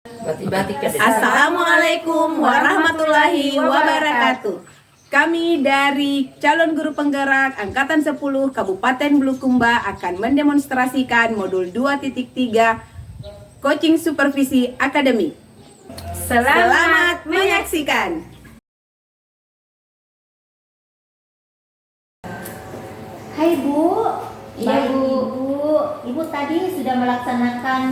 Assalamualaikum warahmatullahi wabarakatuh. Kami dari calon guru penggerak Angkatan 10 Kabupaten Bulukumba akan mendemonstrasikan modul 2.3 Coaching Supervisi Akademik. Selamat menyaksikan. Hai Bu. Iya, Bu. Ibu tadi sudah melaksanakan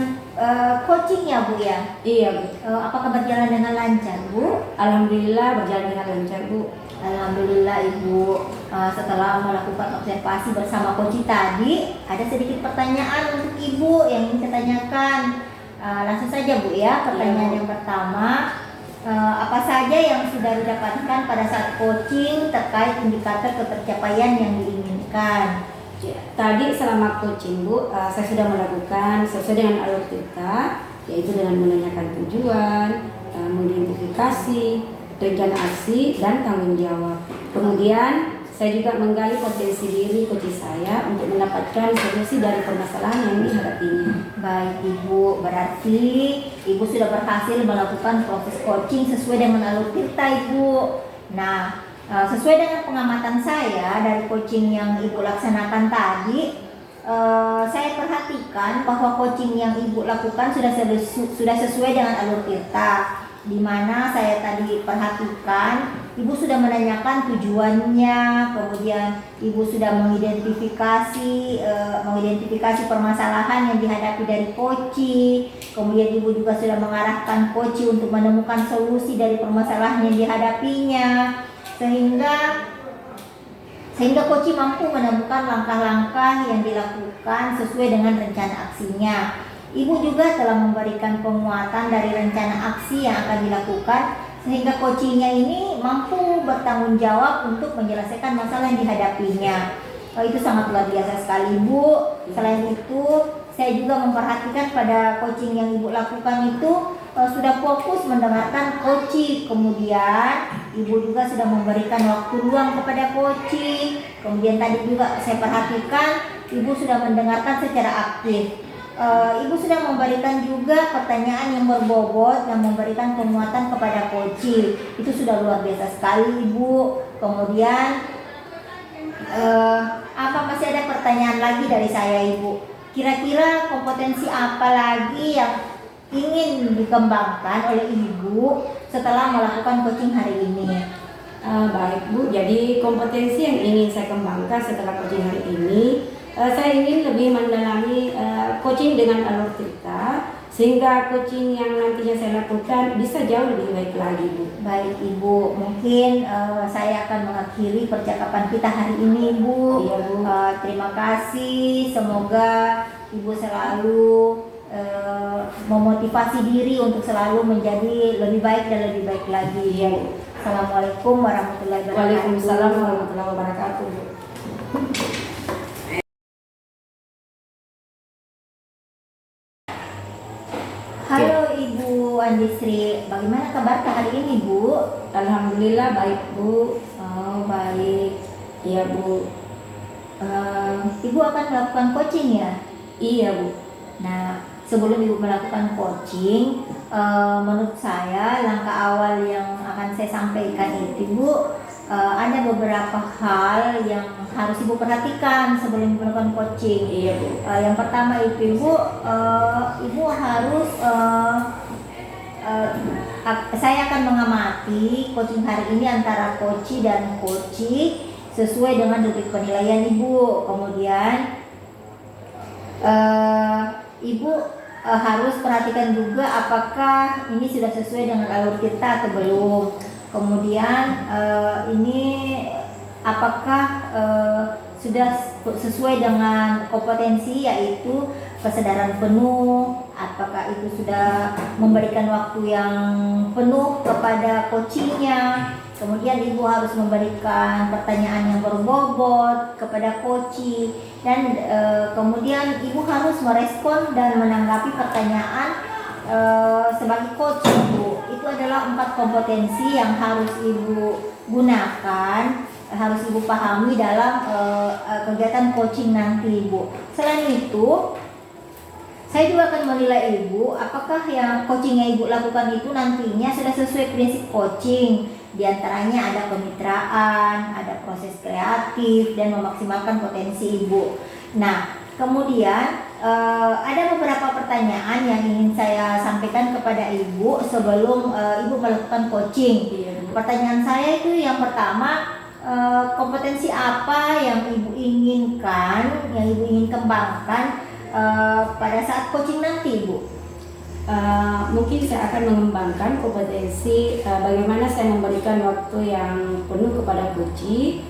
coaching ya Bu ya? Iya, Bu. Apakah berjalan dengan lancar Bu? Alhamdulillah berjalan dengan lancar, Bu. Alhamdulillah Ibu. Setelah melakukan observasi bersama coach tadi, ada sedikit pertanyaan untuk Ibu yang ingin saya tanyakan. Langsung saja Bu ya. Pertanyaan yang pertama, apa saja yang sudah didapatkan pada saat coaching terkait indikator ketercapaian yang diinginkan? Tadi selama coaching, Bu, saya sudah melakukan sesuai dengan alur kita, yaitu dengan menanyakan tujuan, mengidentifikasi, rencana aksi, dan tanggung jawab. Kemudian saya juga menggali potensi diri coach saya untuk mendapatkan solusi dari permasalahan yang dihadapinya. Baik Ibu, berarti Ibu sudah berhasil melakukan proses coaching sesuai dengan alur kita Ibu. Nah, sesuai dengan pengamatan saya dari coaching yang Ibu laksanakan tadi, saya perhatikan bahwa coaching yang Ibu lakukan sudah sesuai dengan alur tirta, di mana saya tadi perhatikan Ibu sudah menanyakan tujuannya, kemudian Ibu sudah mengidentifikasi permasalahan yang dihadapi dari coaching, kemudian Ibu juga sudah mengarahkan coaching untuk menemukan solusi dari permasalahan yang dihadapinya, sehingga coach mampu menemukan langkah-langkah yang dilakukan sesuai dengan rencana aksinya. Ibu juga telah memberikan penguatan dari rencana aksi yang akan dilakukan, sehingga coachingnya ini mampu bertanggung jawab untuk menyelesaikan masalah yang dihadapinya. Itu sangat luar biasa sekali Ibu. Selain itu, saya juga memperhatikan pada coaching yang Ibu lakukan itu sudah fokus mendengarkan coaching, kemudian Ibu juga sudah memberikan waktu luang kepada coaching. Kemudian tadi juga saya perhatikan Ibu sudah mendengarkan secara aktif. Ibu sudah memberikan juga pertanyaan yang berbobot dan memberikan penguatan kepada coaching. Itu sudah luar biasa sekali Ibu. Kemudian masih ada pertanyaan lagi dari saya Ibu? Kira-kira kompetensi apa lagi yang ingin dikembangkan oleh Ibu setelah melakukan coaching hari ini? Baik Bu, jadi kompetensi yang ingin saya kembangkan setelah coaching hari ini, saya ingin lebih mendalami coaching dengan alur cerita, sehingga coaching yang nantinya saya lakukan bisa jauh lebih baik lagi Bu. Baik Ibu, mungkin saya akan mengakhiri percakapan kita hari ini Bu. Iya Bu. Terima kasih, semoga Ibu selalu memotivasi diri untuk selalu menjadi lebih baik dan lebih baik lagi. Iya. Assalamualaikum warahmatullahi wabarakatuh. Waalaikumsalam warahmatullahi wabarakatuh. Halo Ibu Andisri, bagaimana kabar hari ini Bu? Alhamdulillah baik Bu. Oh baik. Iya Bu. Ibu akan melakukan coaching ya? Iya Bu. Nah, sebelum Ibu melakukan coaching, menurut saya langkah awal yang akan saya sampaikan itu Bu, ada beberapa hal yang harus Ibu perhatikan sebelum Ibu melakukan coaching. Iya Bu. Yang pertama itu Ibu harus saya akan mengamati coaching hari ini antara coach dan coaching sesuai dengan rubrik penilaian Ibu. Kemudian Ibu harus perhatikan juga apakah ini sudah sesuai dengan alur kita atau belum. Kemudian ini apakah sudah sesuai dengan kompetensi, yaitu kesadaran penuh, apakah itu sudah memberikan waktu yang penuh kepada coachingnya. Kemudian Ibu harus memberikan pertanyaan yang berbobot kepada coaching, dan kemudian Ibu harus merespon dan menanggapi pertanyaan sebagai coach Ibu. Itu adalah 4 kompetensi yang harus Ibu gunakan, harus Ibu pahami dalam kegiatan coaching nanti Ibu. Selain itu, Saya juga akan menilai Ibu, apakah yang coaching yang Ibu lakukan itu nantinya sudah sesuai prinsip coaching. Di antaranya ada kemitraan, ada proses kreatif, dan memaksimalkan potensi Ibu. Nah, kemudian ada beberapa pertanyaan yang ingin saya sampaikan kepada Ibu sebelum Ibu melakukan coaching. Pertanyaan saya itu yang pertama, kompetensi apa yang Ibu inginkan, yang Ibu ingin kembangkan pada saat coaching nanti, Bu? Mungkin saya akan mengembangkan kompetensi bagaimana saya memberikan waktu yang penuh kepada coach,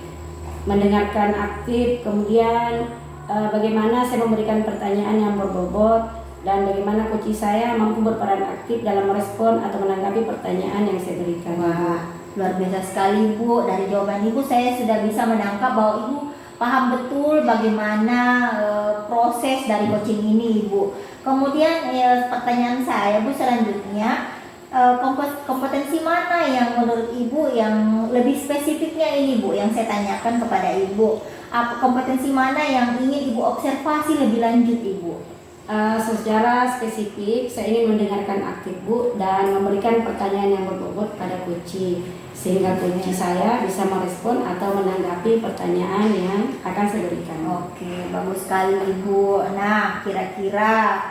mendengarkan aktif, kemudian bagaimana saya memberikan pertanyaan yang berbobot, dan bagaimana coach saya mampu berperan aktif dalam merespon atau menanggapi pertanyaan yang saya berikan. Wah, luar biasa sekali, Bu. Dari jawaban Ibu saya sudah bisa menangkap bahwa Ibu paham betul bagaimana proses dari coaching ini, Ibu. Kemudian pertanyaan saya, Bu, selanjutnya, kompetensi mana yang menurut Ibu yang lebih spesifiknya ini, Bu, yang saya tanyakan kepada Ibu? Kompetensi mana yang ingin Ibu observasi lebih lanjut, Ibu? Secara spesifik, saya ingin mendengarkan aktif, Bu, dan memberikan pertanyaan yang berbobot pada coach, sehingga coach saya bisa merespon atau menanggapi pertanyaan yang akan saya berikan. Oke, bagus sekali, Ibu. Nah, kira-kira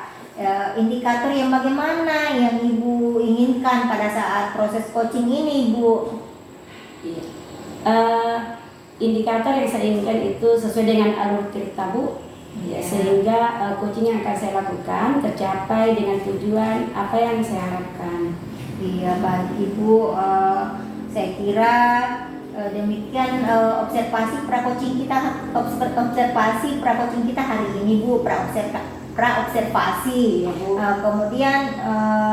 indikator yang bagaimana yang Ibu inginkan pada saat proses coaching ini, Bu? Iya. Indikator yang saya inginkan itu sesuai dengan alur cerita, Bu. Ya, sehingga coaching yang akan saya lakukan tercapai dengan tujuan apa yang saya harapkan. Iya, baik, Ibu. Saya kira demikian observasi pra-coaching kita hari ini, Bu. Pra-observasi ya, Bu. Kemudian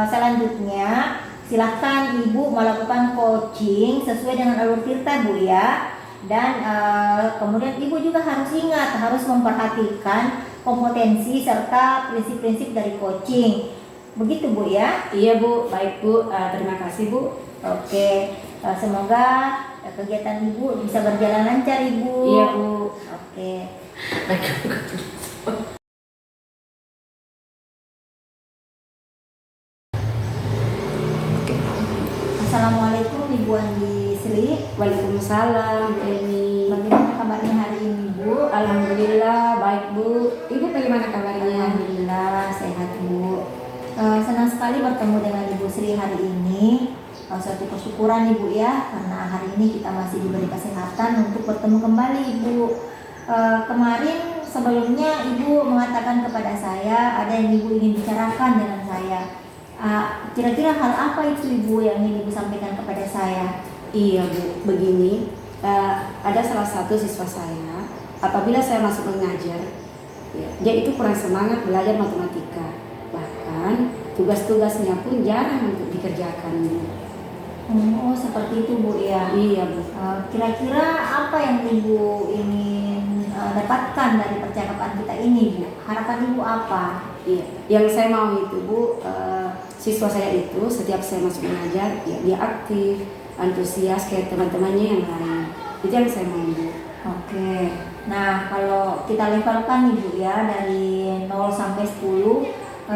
selanjutnya silakan Ibu melakukan coaching sesuai dengan alur tirta, Bu, ya. Dan kemudian Ibu juga harus ingat, harus memperhatikan kompetensi serta prinsip-prinsip dari coaching. Begitu, Bu, ya? Iya, Bu. Baik, Bu. Terima kasih, Bu. Oke. Semoga kegiatan Ibu bisa berjalan lancar, Ibu. Iya, Bu. Oke. Assalamualaikum, Ibu Andi Sri. Waalaikumsalam, Eni. Bagaimana kabarnya hari ini, Bu? Alhamdulillah, baik, Bu. Ibu bagaimana kabarnya? Alhamdulillah sehat, Bu. Senang sekali bertemu dengan Ibu Sri hari ini. Suatu kesyukuran, Ibu, ya, karena hari ini kita masih diberi kesehatan untuk bertemu kembali, Ibu. Kemarin sebelumnya Ibu mengatakan kepada saya ada yang Ibu ingin bicarakan dengan saya. Kira-kira hal apa itu, Ibu, yang ingin Ibu sampaikan kepada saya? Iya, Bu. Begini, ada salah satu siswa saya, apabila saya masuk mengajar, ya, dia itu kurang semangat belajar matematika. Bahkan tugas-tugasnya pun jarang untuk dikerjakan, Bu. Oh, seperti itu, Bu, ya. Iya, Bu. Kira-kira apa yang Ibu ingin dapatkan dari percakapan kita ini, Bu? Harapan Ibu apa? Iya, yang saya mau itu, Bu, siswa saya itu setiap saya masuk mengajar, ya, dia aktif, antusias kayak teman-temannya yang lain. Itu yang saya mau, Bu. Oke. Nah, kalau kita levelkan nih, Bu, ya, dari 0 sampai 10,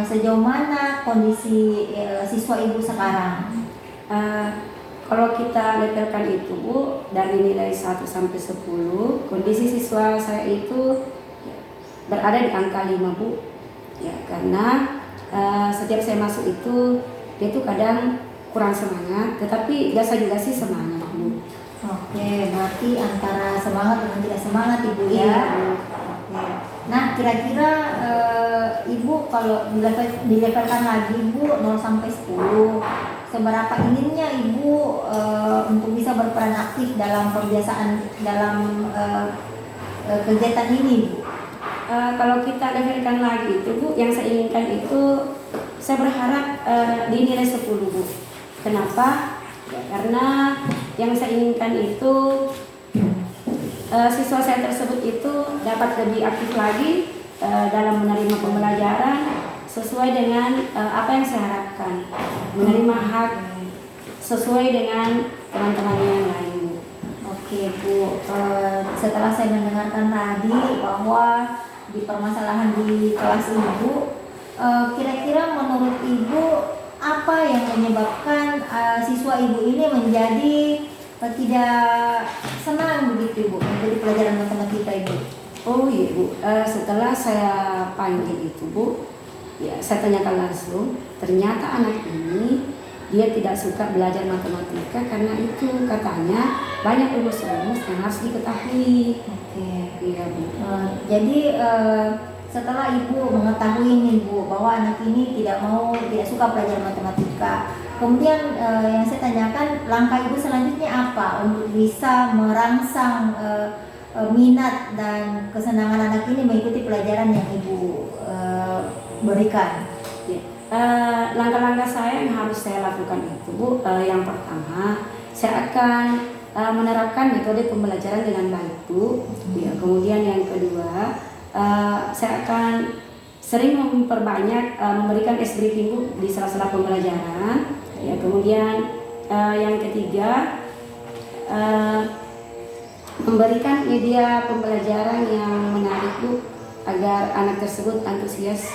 sejauh mana kondisi siswa Ibu sekarang? Kalau kita levelkan itu, Bu, dari nilai 1 sampai 10, kondisi siswa saya itu berada di angka 5, Bu. Ya, karena setiap saya masuk itu dia tuh kadang kurang semangat, tetapi biasa juga sih semangat, Bu. Oke, berarti antara semangat dengan tidak semangat, Ibu, ya. Iya, Bu. Oke. Nah, kira-kira Ibu kalau dilevelkan lagi, Bu, 0 sampai 10, seberapa inginnya Ibu untuk bisa berperan aktif dalam kebiasaan dalam kegiatan ini, Bu? Kalau kita levelkan lagi itu, Bu, yang saya inginkan itu saya berharap di nilai 10, Bu. Kenapa? Ya, karena yang saya inginkan itu siswa saya tersebut itu dapat lebih aktif lagi dalam menerima pembelajaran sesuai dengan apa yang saya harapkan, menerima hak sesuai dengan teman-temannya yang lain, Bu. Oke, Bu. Setelah saya mendengarkan tadi bahwa di permasalahan di kelas Ibu Kira-kira menurut Ibu apa yang menyebabkan siswa Ibu ini menjadi tidak senang begitu Ibu mengikuti pelajaran matematika Ibu? Oh iya Bu, setelah saya panggil itu Bu, ya saya tanyakan langsung, ternyata anak ini dia tidak suka belajar matematika karena itu katanya banyak rumus-rumus yang harus diketahui. Oke. Iya Bu. Jadi setelah Ibu mengetahui nih Bu bahwa anak ini tidak suka belajar matematika, kemudian yang saya tanyakan langkah Ibu selanjutnya apa untuk bisa merangsang minat dan kesenangan anak ini mengikuti pelajaran yang Ibu berikan? Ya. Langkah-langkah saya yang harus saya lakukan itu Bu, yang pertama saya akan menerapkan metode pembelajaran dengan baik Bu. Ya, kemudian yang kedua saya akan sering memperbanyak memberikan ice breaking Bu di sela-sela pembelajaran. Ya, kemudian yang ketiga memberikan media pembelajaran yang menarik Bu agar anak tersebut antusias.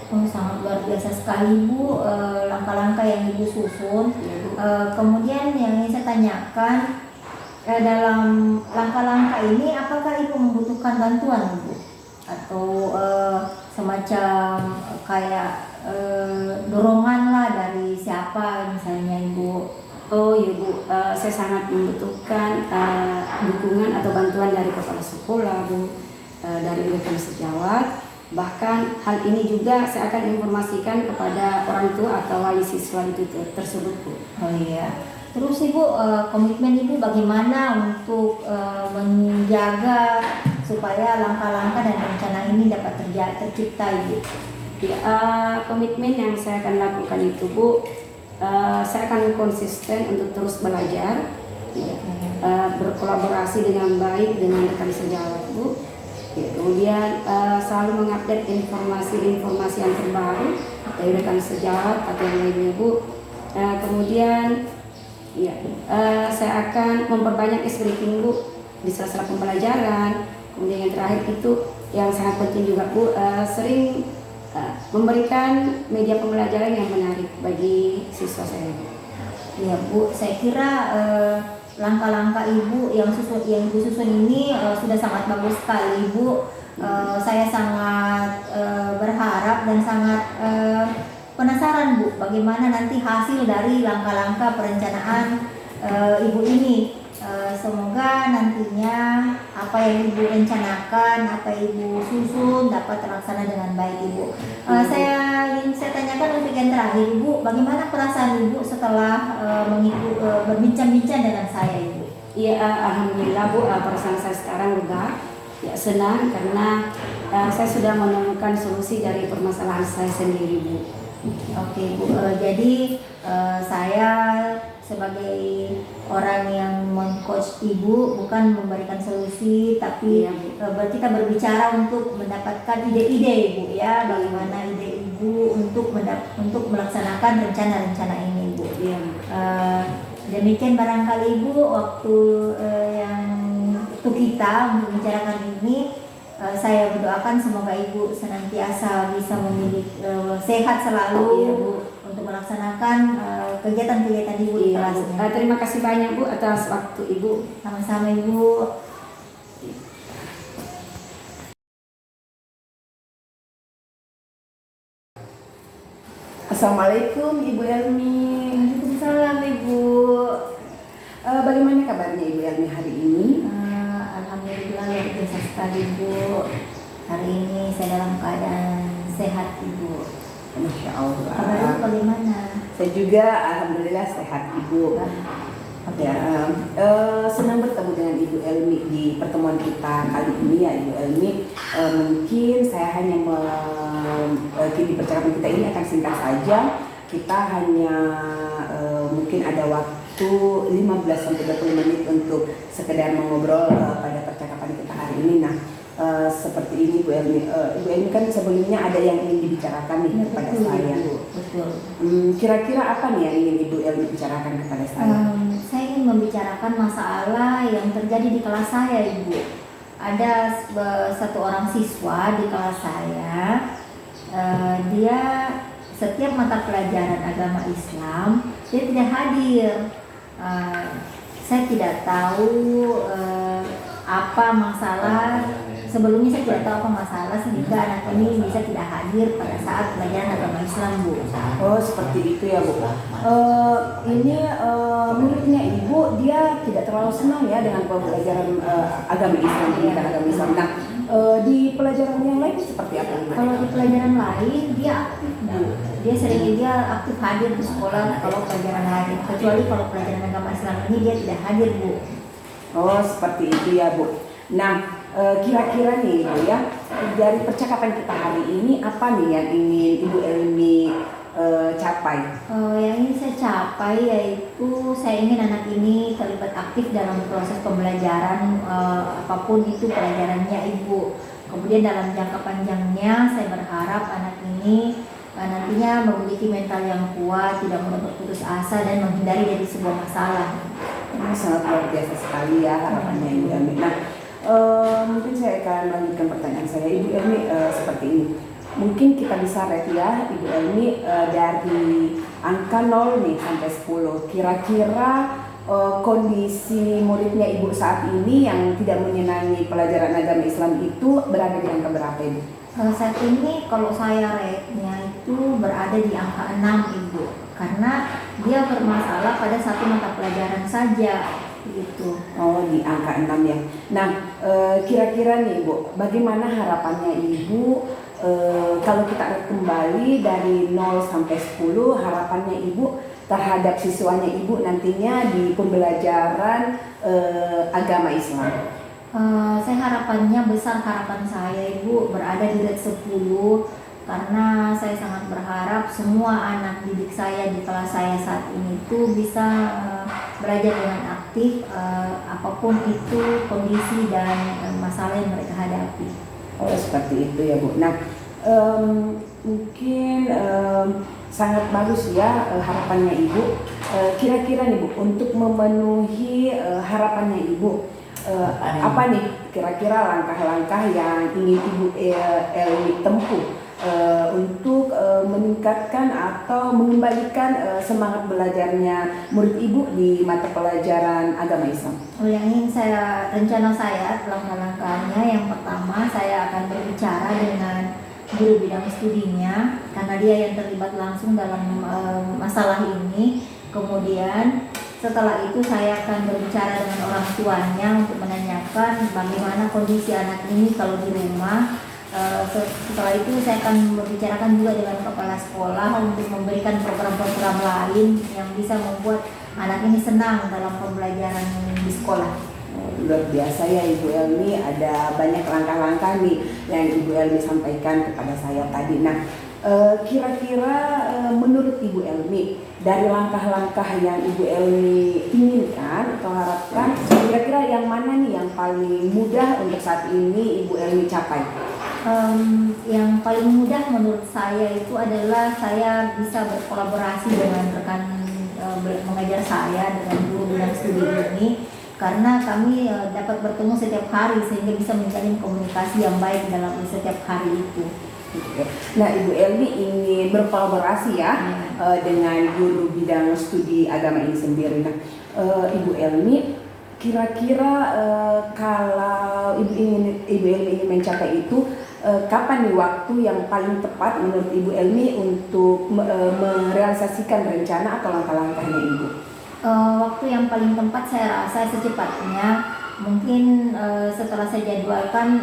Oh, sangat luar biasa sekali Bu langkah-langkah yang Ibu susun. Ya, Bu. Kemudian yang ingin saya tanyakan dalam langkah-langkah ini apakah Ibu membutuhkan bantuan Bu? Atau semacam kayak dorongan lah dari siapa misalnya Ibu? Oh iya Bu, saya sangat membutuhkan dukungan atau bantuan dari kepala sekolah Bu, dari rekan sejawat. Bahkan hal ini juga saya akan informasikan kepada orang tua atau wali siswa itu tersebut Bu. Oh iya. Terus Ibu komitmen Ibu bagaimana untuk menjaga supaya langkah-langkah dan rencana ini dapat tercipta Ibu? Ya, komitmen yang saya akan lakukan itu Bu, saya akan konsisten untuk terus belajar, ya, berkolaborasi dengan baik dengan rekan sejawat Bu. Ya, kemudian selalu mengupdate informasi-informasi yang terbaru dari rekan sejawat atau yang lainnya Bu. Kemudian ya, saya akan memperbanyak ice breaking Bu di sela-sela pembelajaran. Kemudian yang terakhir itu yang sangat penting juga Bu, sering memberikan media pembelajaran yang menarik bagi siswa saya. Ya Bu, saya kira langkah-langkah Ibu yang Ibu susun ini sudah sangat bagus sekali Bu. Saya sangat berharap dan sangat penasaran Bu bagaimana nanti hasil dari langkah-langkah perencanaan Ibu ini. Semoga nantinya apa yang Ibu rencanakan, apa Ibu susun dapat terlaksana dengan baik Ibu. Saya tanyakan untuk yang terakhir Ibu, bagaimana perasaan Ibu setelah berbincang-bincang dengan saya Ibu? Iya, alhamdulillah Bu, perasaan saya sekarang lega, ya senang karena saya sudah menemukan solusi dari permasalahan saya sendiri Bu. Oke Bu, jadi saya sebagai orang yang men-coach Ibu bukan memberikan solusi, tapi kita berbicara untuk mendapatkan ide-ide Ibu ya, bagaimana ide Ibu untuk melaksanakan rencana-rencana ini Ibu. Demikian barangkali Ibu waktu yang untuk kita untuk membicarakan ini. Saya berdoakan semoga Ibu senantiasa bisa memiliki sehat selalu Bu, untuk melaksanakan kegiatan-kegiatan Ibu di kelasnya. Terima kasih banyak Bu atas waktu Ibu. Sama-sama Ibu. Assalamualaikum Ibu Elmi. Waalaikumsalam Ibu. Bagaimana kabarnya Ibu Elmi hari ini? Alhamdulillah luar biasa sekali Bu. Hari ini saya dalam keadaan sehat Ibu. Masya Allah. Kabar Ibu bagaimana? Saya juga alhamdulillah sehat Ibu. Ya, senang bertemu dengan Ibu Elmi di pertemuan kita kali ini ya Ibu Elmi. Mungkin saya hanya di percakapan kita ini akan singkat saja. Kita hanya mungkin ada waktu 15-20 menit untuk sekedar mengobrol pada percakapan kita hari ini. Nah, seperti ini Bu Elmi. Ibu Elmi kan sebelumnya ada yang ingin dibicarakan nih kepada saya. Betul. Kira-kira apa nih yang ingin Ibu Elmi bicarakan kepada saya? Saya ingin membicarakan masalah yang terjadi di kelas saya Ibu. Ada satu orang siswa di kelas saya dia setiap mata pelajaran agama Islam dia tidak hadir. Saya tidak tahu apa masalah. Sebelumnya saya tidak tahu apa masalah sehingga anak ini bisa tidak hadir pada saat pelajaran agama Islam, Bu. Oh, seperti itu ya, Bu. Ini muridnya Ibu dia tidak terlalu senang ya dengan pelajaran agama Islam, pendidikan agama Islam. Nah, di pelajaran yang lain seperti apa, Bu? Kalau di pelajaran lain dia aktif, Bu. Dia aktif hadir di sekolah kalau pelajaran lain. Kecuali kalau pelajaran agama Islam ini dia tidak hadir, Bu. Oh, seperti itu ya, Bu. Nah, kira-kira nih Bu ya, dari percakapan kita hari ini apa nih yang ingin Ibu Elmi capai? Yang ingin saya capai yaitu saya ingin anak ini terlibat aktif dalam proses pembelajaran apapun itu pelajarannya, Ibu. Kemudian dalam jangka panjangnya saya berharap anak ini nantinya memiliki mental yang kuat, tidak mudah berputus asa dan menghindari dari sebuah masalah. Ini sangat luar biasa sekali ya harapannya Ibu Elmi. Nah, mungkin saya akan melanjutkan pertanyaan saya, Ibu Elmi, seperti ini. Mungkin kita bisa rate ya Ibu Elmi dari angka 0 nih sampai 10. Kira-kira kondisi muridnya Ibu saat ini yang tidak menyenangi pelajaran agama Islam itu berada di angka berapa, Ibu? Saat ini kalau saya rate-nya itu berada di angka 6, Ibu. Karena dia bermasalah pada satu mata pelajaran saja. Gitu. Oh, di angka 6 ya. Nah, kira-kira nih Bu, bagaimana harapannya Ibu kalau kita kembali dari 0 sampai 10, harapannya Ibu terhadap siswanya Ibu nantinya di pembelajaran agama Islam? Saya harapannya besar, harapan saya Ibu berada di rate 10 karena saya sangat berharap semua anak didik saya di kelas saya saat ini itu bisa belajar dengan aktif apapun itu kondisi dan masalah yang mereka hadapi. Oh, seperti itu ya Bu. Nah, mungkin sangat bagus ya harapannya Ibu. Kira-kira nih Bu, untuk memenuhi harapannya Ibu, apa nih kira-kira langkah-langkah yang ingin Ibu Elmi tempuh untuk meningkatkan atau mengembalikan semangat belajarnya murid Ibu di mata pelajaran agama Islam? Yang ingin rencana saya langkah-langkahnya, yang pertama saya akan berbicara dengan guru bidang studinya karena dia yang terlibat langsung dalam masalah ini. Kemudian setelah itu saya akan berbicara dengan orang tuanya untuk menanyakan bagaimana kondisi anak ini kalau di rumah. Setelah itu saya akan membicarakan juga dengan kepala sekolah untuk memberikan program-program lain yang bisa membuat anak ini senang dalam pembelajaran di sekolah. Luar biasa ya Ibu Elmi, ada banyak langkah-langkah nih yang Ibu Elmi sampaikan kepada saya tadi. Nah, kira-kira menurut Ibu Elmi, dari langkah-langkah yang Ibu Elmi inginkan atau harapkan, kira-kira yang mana nih yang paling mudah untuk saat ini Ibu Elmi capai? Yang paling mudah menurut saya itu adalah saya bisa berkolaborasi dengan rekan mengajar saya dengan guru bidang studi ini karena kami dapat bertemu setiap hari sehingga bisa menjalin komunikasi yang baik dalam setiap hari itu. Nah, Ibu Elmi ingin berkolaborasi ya dengan guru bidang studi agama ini sendiri. Nah, Ibu Elmi kira-kira kalau Ibu Elmi ingin mencapai itu, kapan nih waktu yang paling tepat menurut Ibu Elmi untuk merealisasikan rencana atau langkah-langkahnya Ibu? Waktu yang paling tepat saya rasa secepatnya, mungkin setelah saya jadwalkan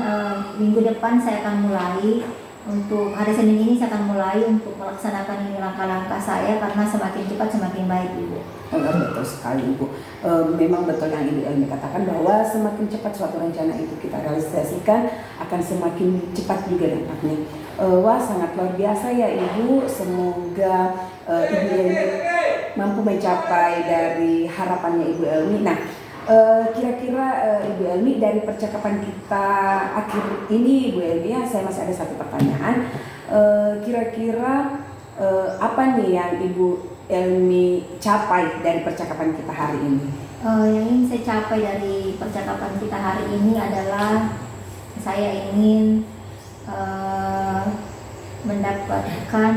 minggu depan saya akan mulai. Untuk hari Senin ini saya akan mulai untuk melaksanakan ini langkah-langkah saya karena semakin cepat semakin baik, Ibu. Betul sekali Ibu. Memang betul yang Ibu Elmi katakan bahwa semakin cepat suatu rencana itu kita realisasikan akan semakin cepat juga dampaknya. Wah, sangat luar biasa ya Ibu. Semoga Ibu Elmi mampu mencapai dari harapannya Ibu Elmi. Nah, kira-kira Ibu Elmi dari percakapan kita akhir ini Ibu Elmi ya, saya masih ada satu pertanyaan. Kira-kira apa nih yang Ibu Elmi capai dari percakapan kita hari ini? Yang ingin saya capai dari percakapan kita hari ini adalah saya ingin mendapatkan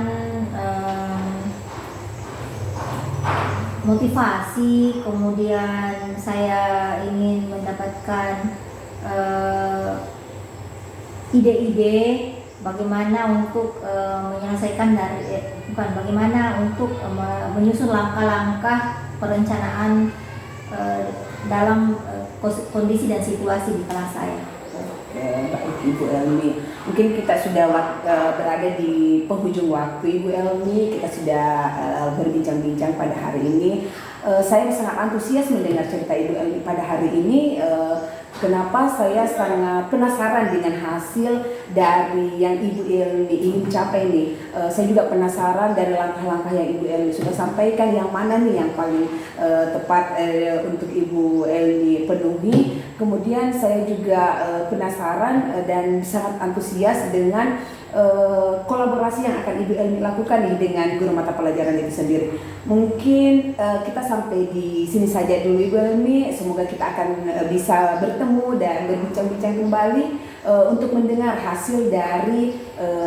motivasi, kemudian saya ingin mendapatkan ide-ide bagaimana untuk menyelesaikan bagaimana untuk menyusun langkah-langkah perencanaan dalam kondisi dan situasi di kelas saya. Oke, baik Ibu Elmi. Mungkin kita sudah berada di penghujung waktu Ibu Elmi. Kita sudah berbincang-bincang pada hari ini. Saya sangat antusias mendengar cerita Ibu Elmi pada hari ini. Kenapa saya sangat penasaran dengan hasil dari yang Ibu Elmi ingin capai nih. Saya juga penasaran dari langkah-langkah yang Ibu Elmi sudah sampaikan, yang mana nih yang paling tepat untuk Ibu Elmi penuhi. Kemudian saya juga penasaran dan sangat antusias dengan kolaborasi yang akan Ibu Elmi lakukan nih dengan guru mata pelajaran itu sendiri. Mungkin kita sampai di sini saja dulu Ibu Elmi. Semoga kita akan bisa bertemu dan berbincang-bincang kembali untuk mendengar hasil dari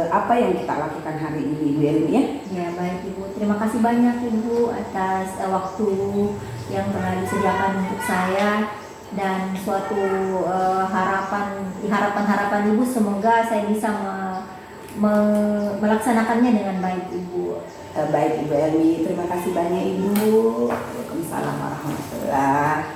apa yang kita lakukan hari ini Ibu Elmi ya. Ya baik Ibu, terima kasih banyak Ibu atas waktu yang telah disediakan untuk saya, dan suatu harapan Ibu semoga saya bisa melaksanakannya dengan baik Ibu. Baik Ibu Elmi, terima kasih banyak Ibu. Waalaikumsalam warahmatullahi wabarakatuh.